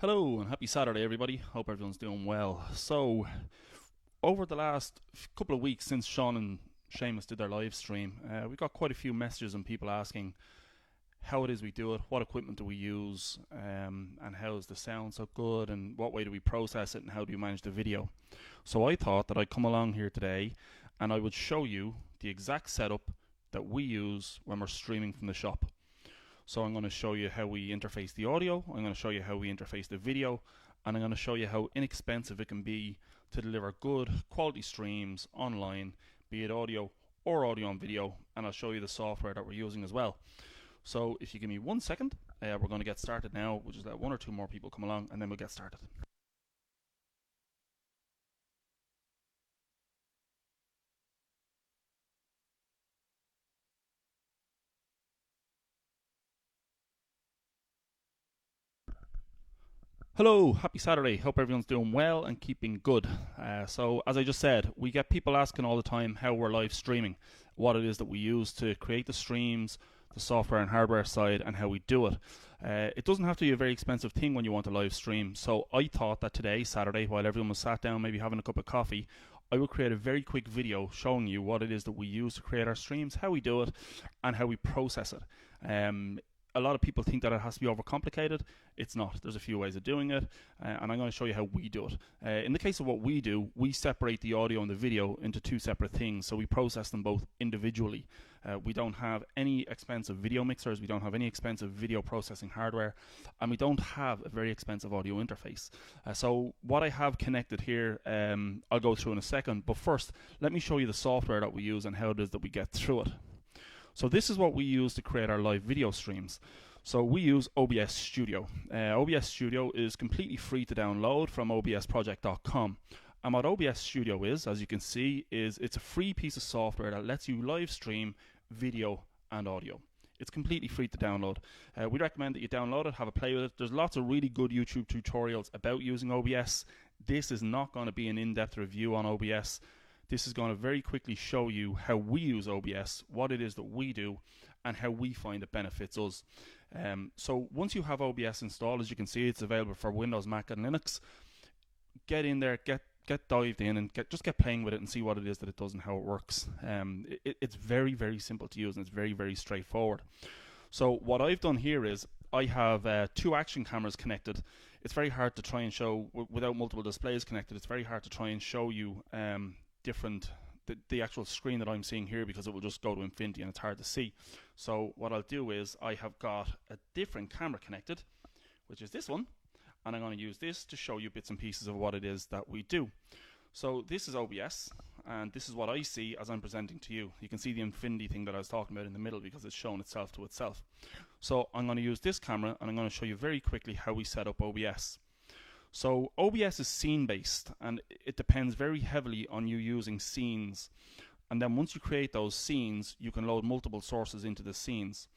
Hello and happy Saturday, everybody. Hope everyone's doing well. So, over the last couple of weeks since Sean and Seamus did their live stream, we got quite a few messages and people asking how it is we do it, what equipment do we use, and how is the sound so good, and what way do we process it, and how do we manage the video. So I thought that I'd come along here today and I would show you the exact setup that we use when we're streaming from the shop. So I'm going to show you how we interface the audio, I'm going to show you how we interface the video, and I'm going to show you how inexpensive it can be to deliver good quality streams online, be it audio or audio and video, and I'll show you the software that we're using as well. So if you give me 1 second, we're going to get started now. We'll just let one or two more people come along and then we'll get started. Hello, happy Saturday. Hope everyone's doing well and keeping good. So as I just said, we get people asking all the time how we're live streaming, what it is that we use to create the streams, the software and hardware side, and how we do it. It doesn't have to be a very expensive thing when you want to live stream. So I thought that today, Saturday, while everyone was sat down maybe having a cup of coffee, I would create a very quick video showing you what it is that we use to create our streams, how we do it, and how we process it. A lot of people think that it has to be overcomplicated. It's not. There's a few ways of doing it, and I'm going to show you how we do it. In the case of what we do, we separate the audio and the video into two separate things, so we process them both individually. We don't have any expensive video mixers, we don't have any expensive video processing hardware, and we don't have a very expensive audio interface. So what I have connected here, I'll go through in a second, but first, let me show you the software that we use and how it is that we get through it. So this is what we use to create our live video streams. So we use OBS Studio. OBS Studio is completely free to download from obsproject.com. And what OBS Studio is, as you can see, it's a free piece of software that lets you live stream video and audio. It's completely free to download. We recommend that you download it, have a play with it. There's lots of really good YouTube tutorials about using OBS. This is not going to be an in-depth review on OBS. This is going to very quickly show you how we use OBS, what it is that we do, and how we find it benefits us. So once you have OBS installed, as you can see, it's available for Windows, Mac, and Linux. Get in there, get dived in, and just get playing with it and see what it is that it does and how it works. It's very, very simple to use, and it's very, very straightforward. So what I've done here is I have two action cameras connected. It's very hard to try and show, without multiple displays connected, it's very hard to try and show you the actual screen that I'm seeing here, because it will just go to infinity and it's hard to see. So what I'll do is I have got a different camera connected, which is this one, and I'm going to use this to show you bits and pieces of what it is that we do. So this is OBS, and this is what I see as I'm presenting to you. You can see the infinity thing that I was talking about in the middle because it's shown itself to itself. So I'm going to use this camera and I'm going to show you very quickly how we set up OBS. So OBS is scene based, and it depends very heavily on you using scenes. And then once you create those scenes, you can load multiple sources into the scenes.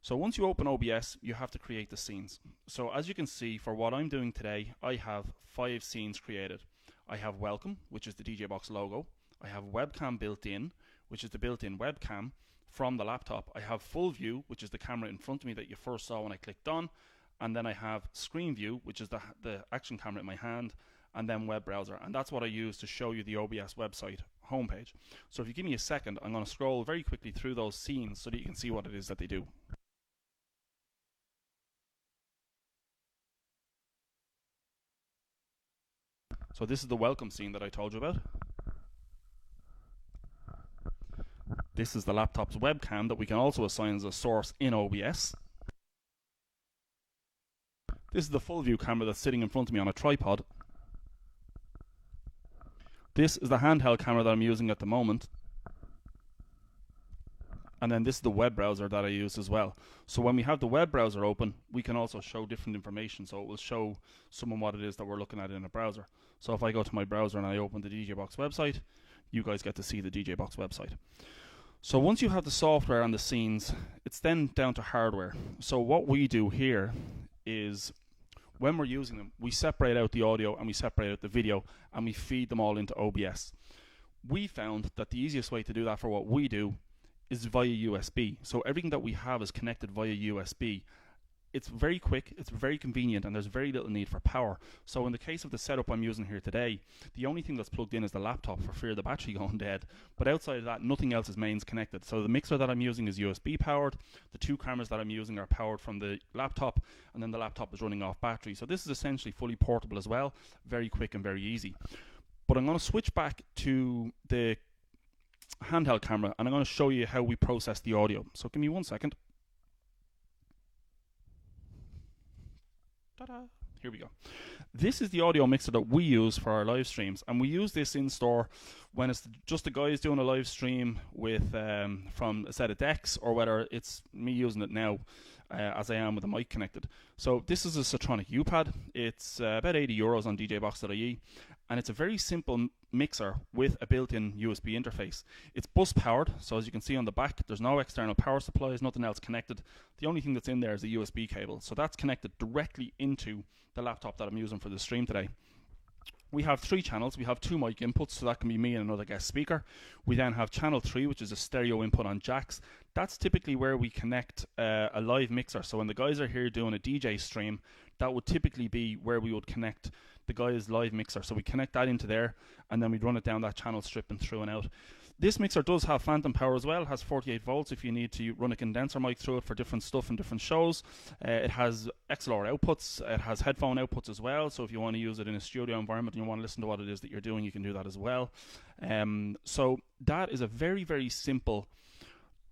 So once you open OBS, you have to create the scenes. So as you can see, for what I'm doing today, I have 5 scenes created. I have welcome, which is the DJBox logo. I have webcam built in, which is the built-in webcam from the laptop. I have full view, which is the camera in front of me that you first saw when I clicked on. And then I have screen view, which is the action camera in my hand, and then web browser. And that's what I use to show you the OBS website homepage. So if you give me a second, I'm going to scroll very quickly through those scenes so that you can see what it is that they do. So this is the welcome scene that I told you about. This is the laptop's webcam that we can also assign as a source in OBS. This is the full view camera that's sitting in front of me on a tripod. This is the handheld camera that I'm using at the moment. And then this is the web browser that I use as well. So when we have the web browser open, we can also show different information. So it will show someone what it is that we're looking at in a browser. So if I go to my browser and I open the DJBox website, you guys get to see the DJBox website. So once you have the software and the scenes, it's then down to hardware. So what we do here is, when we're using them, we separate out the audio and we separate out the video and we feed them all into OBS. We found that the easiest way to do that for what we do is via USB. So everything that we have is connected via USB. it's very quick, it's very convenient, and there's very little need for power. So in the case of the setup I'm using here today, the only thing that's plugged in is the laptop for fear of the battery going dead. But outside of that, nothing else is mains connected. So the mixer that I'm using is USB powered, the two cameras that I'm using are powered from the laptop, and then the laptop is running off battery. So this is essentially fully portable as well, very quick and very easy. But I'm going to switch back to the handheld camera, and I'm going to show you how we process the audio. So give me 1 second. Ta-da. Here we go. This is the audio mixer that we use for our live streams, and we use this in store when it's just the guys doing a live stream with from a set of decks, or whether it's me using it now as I am with the mic connected. So this is a Sotronic U-Pad. It's about €80 on DJBox.ie, and it's a very simple mixer with a built-in USB interface. It's bus powered, so as you can see on the back, there's no external power supplies, nothing else connected. The only thing that's in there is a USB cable, so that's connected directly into the laptop that I'm using for the stream today. We have 3 channels. We have 2 mic inputs, so that can be me and another guest speaker. We then have channel 3, which is a stereo input on jacks. That's typically where we connect a live mixer. So when the guys are here doing a DJ stream, that would typically be where we would connect the guy's live mixer. So we connect that into there, and then we'd run it down that channel strip and through and out. This mixer does have phantom power as well. It has 48 volts if you need to run a condenser mic through it for different stuff and different shows. It has XLR outputs. It has headphone outputs as well. So if you want to use it in a studio environment and you want to listen to what it is that you're doing, you can do that as well. So that is a very, very simple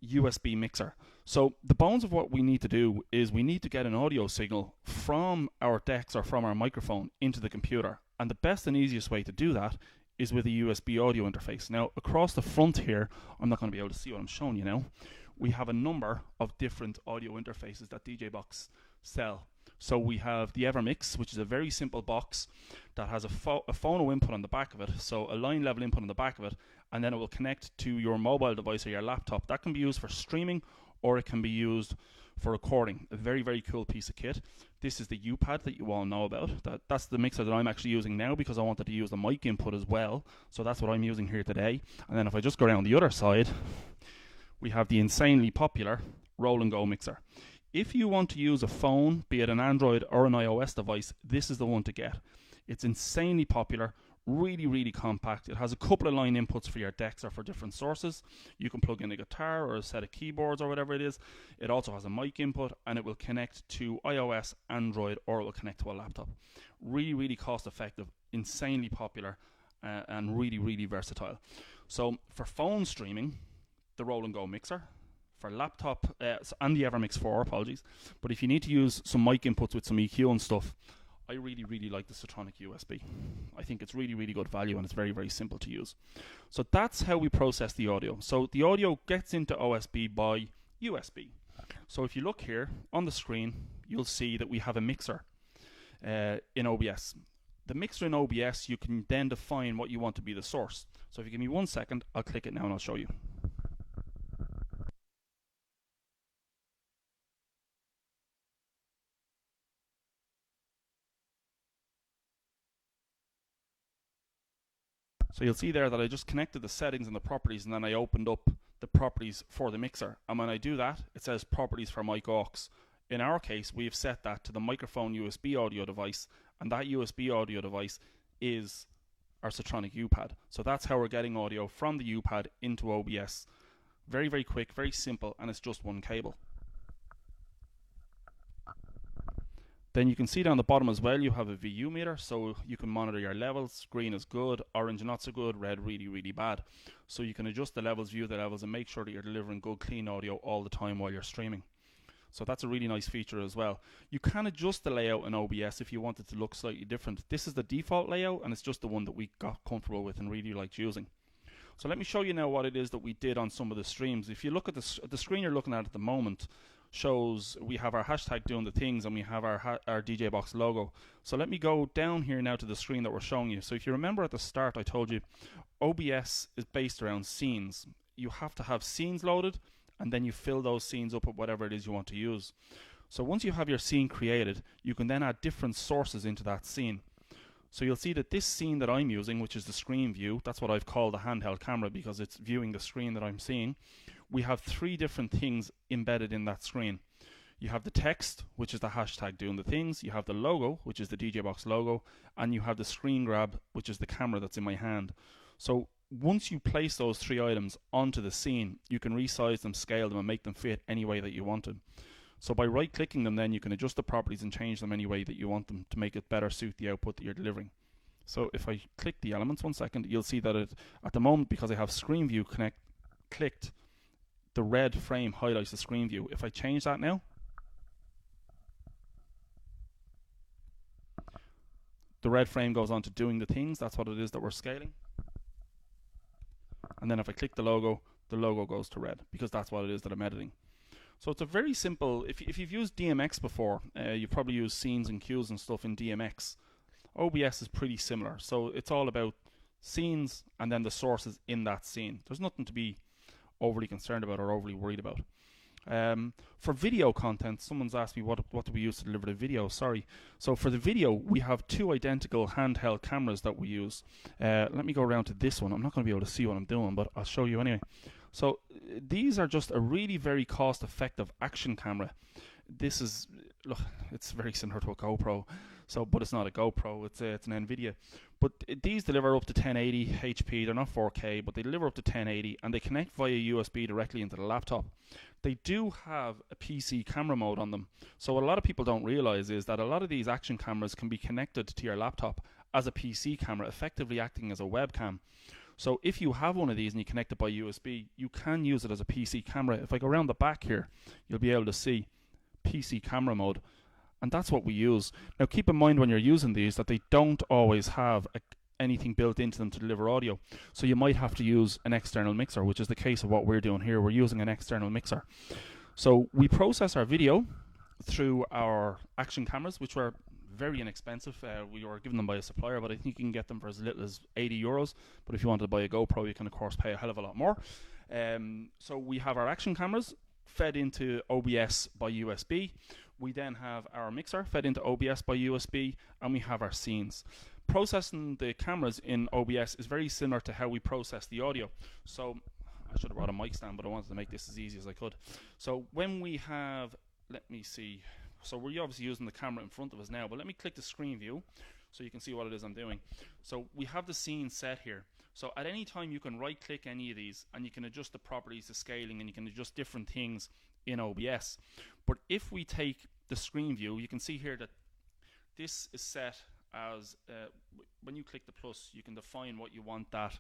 USB mixer. So the bones of what we need to do is we need to get an audio signal from our decks or from our microphone into the computer. And the best and easiest way to do that is with a USB audio interface. Now, across the front here, I'm not going to be able to see what I'm showing you now, we have a number of different audio interfaces that DJBox sell. So we have the EverMix, which is a very simple box that has a phono input on the back of it, so a line level input on the back of it, and then it will connect to your mobile device or your laptop. That can be used for streaming, or it can be used for recording. A very, very cool piece of kit. This is the U-Pad that you all know about. That's the mixer that I'm actually using now because I wanted to use the mic input as well. So that's what I'm using here today. And then if I just go around the other side, we have the insanely popular Roll and Go mixer. If you want to use a phone, be it an Android or an iOS device, this is the one to get. It's insanely popular, really, really compact. It has a couple of line inputs for your decks or for different sources. You can plug in a guitar or a set of keyboards or whatever it is. It also has a mic input, and it will connect to iOS, Android, or it will connect to a laptop. Really, really cost effective, insanely popular, and really, really versatile. So for phone streaming, the Roll and Go mixer. For laptop, and the EverMix 4, apologies. But if you need to use some mic inputs with some EQ and stuff, I really, really like the Sotronic USB. I think it's really, really good value, and it's very, very simple to use. So that's how we process the audio. So the audio gets into OSB by USB. So if you look here on the screen, you'll see that we have a mixer in OBS. The mixer in OBS, you can then define what you want to be the source. So if you give me 1 second, I'll click it now and I'll show you. So you'll see there that I just connected the settings and the properties, and then I opened up the properties for the mixer. And when I do that, it says properties for mic aux. In our case, we have set that to the microphone USB audio device, and that USB audio device is our Sotronic U-Pad. So that's how we're getting audio from the U-Pad into OBS. Very, very quick, very simple, and it's just one cable. Then you can see down the bottom as well, you have a VU meter, so you can monitor your levels. Green is good, orange not so good, red really, really bad. So you can adjust the levels, view the levels, and make sure that you're delivering good, clean audio all the time while you're streaming. So that's a really nice feature as well. You can adjust the layout in OBS if you want it to look slightly different. This is the default layout, and it's just the one that we got comfortable with and really liked using. So let me show you now what it is that we did on some of the streams. If you look at the screen you're looking at the moment, shows we have our hashtag doing the things, and we have our DJBox logo. So let me go down here now to the screen that we're showing you. So if you remember at the start I told you OBS is based around scenes. You have to have scenes loaded, and then you fill those scenes up with whatever it is you want to use. So once you have your scene created, you can then add different sources into that scene. So you'll see that this scene that I'm using, which is the screen view, that's what I've called the handheld camera because it's viewing the screen that I'm seeing. We have 3 different things embedded in that screen. You have the text, which is the hashtag doing the things. You have the logo, which is the DJ Box logo. And you have the screen grab, which is the camera that's in my hand. So once you place those 3 items onto the scene, you can resize them, scale them, and make them fit any way that you want them. So by right-clicking them, then you can adjust the properties and change them any way that you want them to make it better suit the output that you're delivering. So if I click the elements 1 second, you'll see that at the moment, because I have screen view clicked, the red frame highlights the screen view. If I change that now, the red frame goes on to doing the things. That's what it is that we're scaling. And then if I click the logo goes to red, because that's what it is that I'm editing. So it's a very simple, if you've used DMX before, you've probably used scenes and cues and stuff in DMX. OBS is pretty similar. So it's all about scenes and then the sources in that scene. There's nothing to be overly concerned about or overly worried about. For video content, someone's asked me what do we use to deliver the video. Sorry. So for the video, we have 2 identical handheld cameras that we use. Let me go around to this one. I'm not going to be able to see what I'm doing, but I'll show you anyway. So these are just a really very cost-effective action camera. This is, look, it's very similar to a GoPro. So, but it's not a GoPro, it's an NVIDIA. But these deliver up to 1080 HP, they're not 4K, but they deliver up to 1080, and they connect via USB directly into the laptop. They do have a PC camera mode on them. So what a lot of people don't realize is that a lot of these action cameras can be connected to your laptop as a PC camera, effectively acting as a webcam. So if you have one of these and you connect it by USB, you can use it as a PC camera. If I go around the back here, you'll be able to see PC camera mode. And that's what we use. Now keep in mind when you're using these that they don't always have anything built into them to deliver audio. So you might have to use an external mixer, which is the case of what we're doing here. We're using an external mixer. So we process our video through our action cameras, which were very inexpensive. We were given them by a supplier, but I think you can get them for as little as €80. But if you wanted to buy a GoPro, you can of course pay a hell of a lot more. So we have our action cameras fed into OBS by USB. We then have our mixer fed into OBS by USB, and we have our scenes. Processing the cameras in OBS is very similar to how we process the audio. So I should have brought a mic stand, but I wanted to make this as easy as I could. So when we have, let me see, so we're obviously using the camera in front of us now, but let me click the screen view so you can see what it is I'm doing. So we have the scene set here. So at any time you can right click any of these and you can adjust the properties, the scaling, and you can adjust different things in OBS. But if we take the screen view, you can see here that this is set as, when you click the plus, you can define what you want that,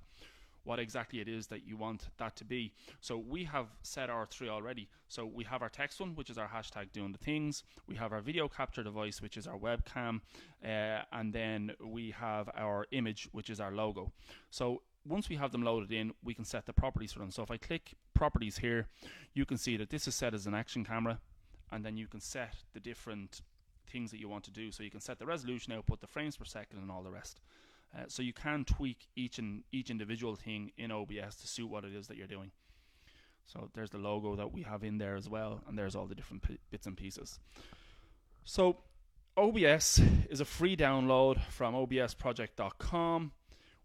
what exactly it is that you want that to be. So we have set our 3 already. So we have our text one, which is our hashtag doing the things. We have our video capture device, which is our webcam. And then we have our image, which is our logo. So once we have them loaded in, we can set the properties for them. So if I click properties here, you can see that this is set as an action camera, and then you can set the different things that you want to do. So you can set the resolution output, the frames per second, and all the rest. So you can tweak each individual thing in OBS to suit what it is that you're doing. So there's the logo that we have in there as well, and there's all the different bits and pieces. So OBS is a free download from obsproject.com.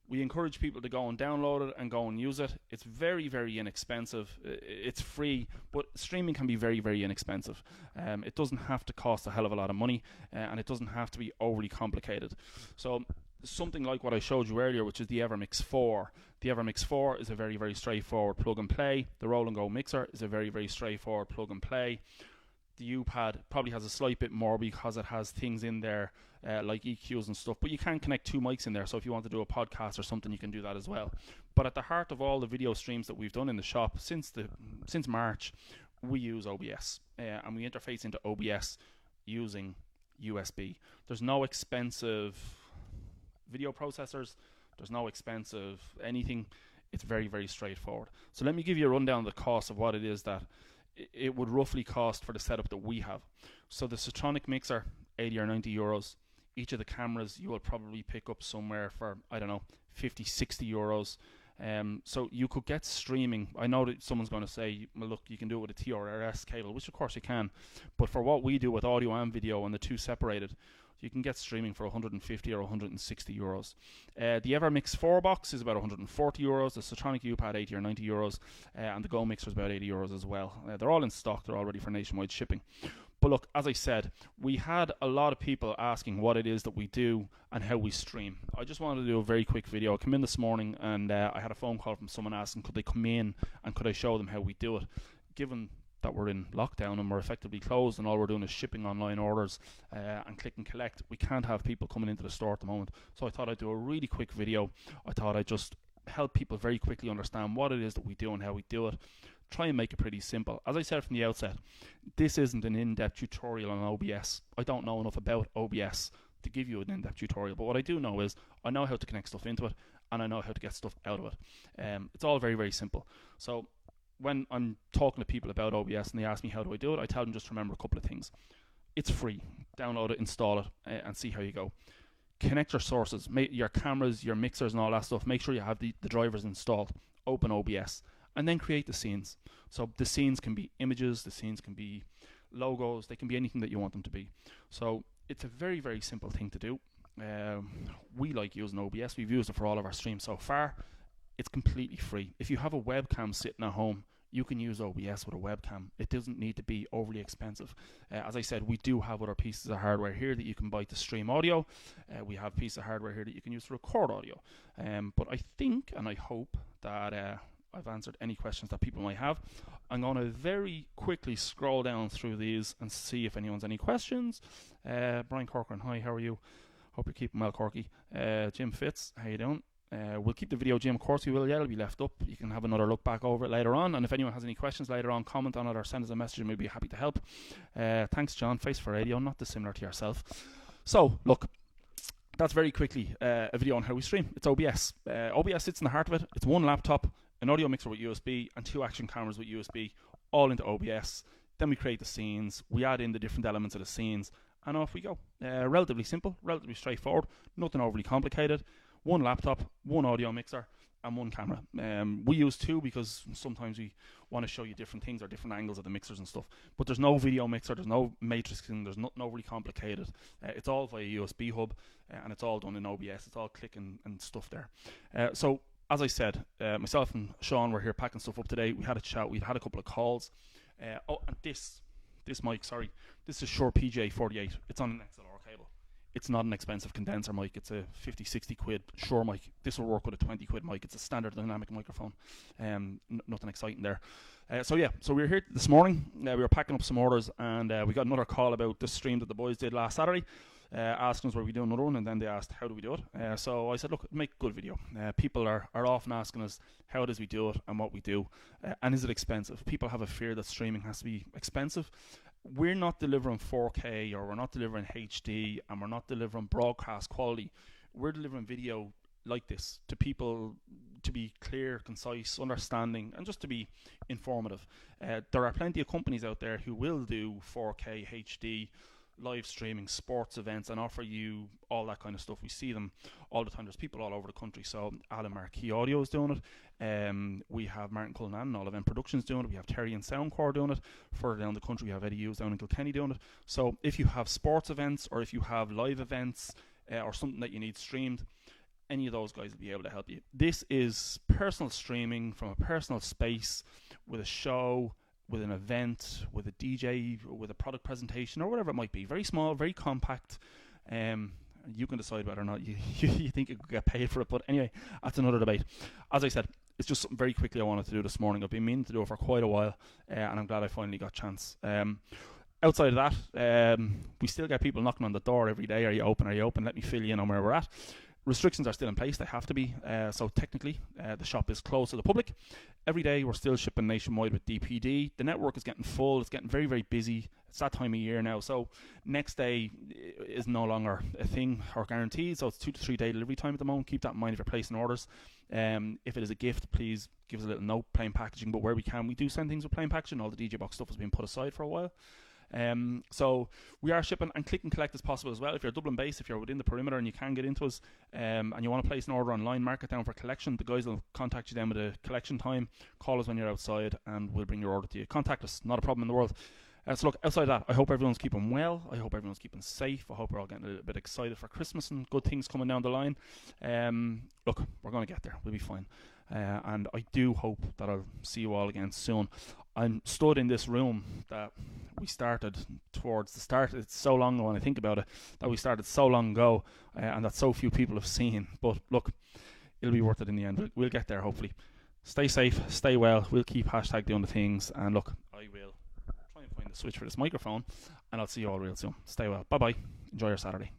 We encourage people to go and download it and go and use it. It's very, very inexpensive. It's free, but streaming can be very, very inexpensive. It doesn't have to cost a hell of a lot of money, and it doesn't have to be overly complicated. So something like what I showed you earlier, which is the EverMix 4. The EverMix 4 is a very, very straightforward plug and play. The Roll and Go mixer is a very, very straightforward plug and play. The U-Pad probably has a slight bit more because it has things in there like EQs and stuff, but you can connect 2 mics in there, so if you want to do a podcast or something, you can do that as well. But at the heart of all the video streams that we've done in the shop since March, we use OBS, and we interface into OBS using USB. There's no expensive video processors, there's no expensive anything. It's very, very straightforward. So let me give you a rundown of the cost of what it is that it would roughly cost for the setup that we have. So the Sotronic mixer, 80 or 90 euros. Each of the cameras you will probably pick up somewhere for, I don't know, 50, 60 euros. So you could get streaming. I know that someone's going to say, well, look, you can do it with a TRS cable, which of course you can. But for what we do with audio and video and the 2 separated, you can get streaming for 150 or 160 euros. The EverMix 4 box is about 140 euros. The Sotronic U-Pad 80 or 90 euros. And the Go mixer is about 80 euros as well. They're all in stock. They're all ready for nationwide shipping. But look, as I said, we had a lot of people asking what it is that we do and how we stream. I just wanted to do a very quick video. I came in this morning and I had a phone call from someone asking could they come in and could I show them how we do it. Given that we're in lockdown and we're effectively closed and all we're doing is shipping online orders and click and collect, we can't have people coming into the store at the moment. So I thought I'd do a really quick video. I thought I'd just help people very quickly understand what it is that we do and how we do it. Try and make it pretty simple. As I said from the outset, this isn't an in-depth tutorial on OBS. I don't know enough about OBS to give you an in-depth tutorial, but what I do know is I know how to connect stuff into it and I know how to get stuff out of it. It's all very, very simple. So when I'm talking to people about OBS and they ask me how do I do it, I tell them just remember a couple of things. It's free. Download it, install it, and see how you go. Connect your sources, your cameras, your mixers and all that stuff. Make sure you have the drivers installed. Open OBS. And then create the scenes. So the scenes can be images, the scenes can be logos, they can be anything that you want them to be. So it's a very, very simple thing to do. We like using OBS. We've used it for all of our streams so far. It's completely free. If you have a webcam sitting at home, you can use OBS with a webcam. It doesn't need to be overly expensive. As I said, we do have other pieces of hardware here that you can buy to stream audio. We have pieces of hardware here that you can use to record audio. But I think and I hope that I've answered any questions that people might have. I'm going to very quickly scroll down through these and see if anyone's any questions. Brian Corcoran, hi, how are you? Hope you're keeping well, Corky. Jim Fitz, how you doing? We'll keep the video, Jim. Of course we will, yeah, it'll be left up. You can have another look back over it later on. And if anyone has any questions later on, comment on it or send us a message and we'll be happy to help. Thanks, John. Face for Radio, not dissimilar to yourself. So, look. That's very quickly a video on how we stream. It's OBS. OBS sits in the heart of it. It's one laptop, an audio mixer with USB, and 2 action cameras with USB, all into OBS. Then we create the scenes. We add in the different elements of the scenes, and off we go. Relatively simple, relatively straightforward, nothing overly complicated. One laptop, one audio mixer, and one camera. We use 2 because sometimes we want to show you different things or different angles of the mixers and stuff. But there's no video mixer, there's no matrixing, there's nothing overly complicated. It's all via USB hub, and it's all done in OBS. It's all click and stuff there. So, as I said, myself and Sean were here packing stuff up today. We had a chat, we had a couple of calls. And this mic, sorry, this is Shure PJ48. It's on an XLR cable. It's not an expensive condenser mic. It's a 50, 60 quid Shure mic. This will work with a 20 quid mic. It's a standard dynamic microphone. Nothing exciting there. So we were here this morning. We were packing up some orders and we got another call about this stream that the boys did last Saturday. Asking us were we doing another one, and then they asked how do we do it. So I said, look, make a good video. People are often asking us how does we do it and what we do, and is it expensive. People have a fear that streaming has to be expensive. We're not delivering 4K or we're not delivering HD and we're not delivering broadcast quality. We're delivering video like this to people to be clear, concise, understanding, and just to be informative. There are plenty of companies out there who will do 4K HD live streaming, sports events, and offer you all that kind of stuff. We see them all the time. There's people all over the country. So Alan Marquee Audio is doing it. We have Martin Cullinan and All Event Productions doing it. We have Terry and Soundcore doing it. Further down the country, we have Eddie Hughes down in Kilkenny doing it. So if you have sports events or if you have live events or something that you need streamed, any of those guys will be able to help you. This is personal streaming from a personal space with a show, with an event, with a DJ, with a product presentation, or whatever it might be. Very small, very compact. You can decide whether or not you think you could get paid for it. But anyway, that's another debate. As I said, it's just something very quickly I wanted to do this morning. I've been meaning to do it for quite a while, and I'm glad I finally got a chance. Outside of that, we still get people knocking on the door every day. Are you open? Are you open? Let me fill you in on where we're at. Restrictions are still in place. They have to be. So technically, the shop is closed to the public. Every day, we're still shipping nationwide with DPD. The network is getting full. It's getting very, very busy. It's that time of year now. So next day is no longer a thing or guaranteed. So it's 2 to 3 day delivery time at the moment. Keep that in mind if you're placing orders. If it is a gift, please give us a little note, plain packaging. But where we can, we do send things with plain packaging. All the DJ Box stuff has been put aside for a while. So we are shipping, and click and collect is possible as well. If you're Dublin based, if you're within the perimeter and you can get into us, and you want to place an order online, mark it down for collection. The guys will contact you then with a collection time. Call us when you're outside and we'll bring your order to you. Contact us, not a problem in the world. So look, outside that, I hope everyone's keeping well. I hope everyone's keeping safe. I hope we're all getting a little bit excited for Christmas and good things coming down the line. Look, we're going to get there. We'll be fine. And I do hope that I'll see you all again soon. I'm stood in this room that we started towards the start. It's so long ago when I think about it, that we started so long ago, and that so few people have seen. But look, it'll be worth it in the end. We'll get there, hopefully. Stay safe, stay well. We'll keep hashtag doing the things. And look, I will try and find the switch for this microphone, and I'll see you all real soon. Stay well. Bye-bye. Enjoy your Saturday.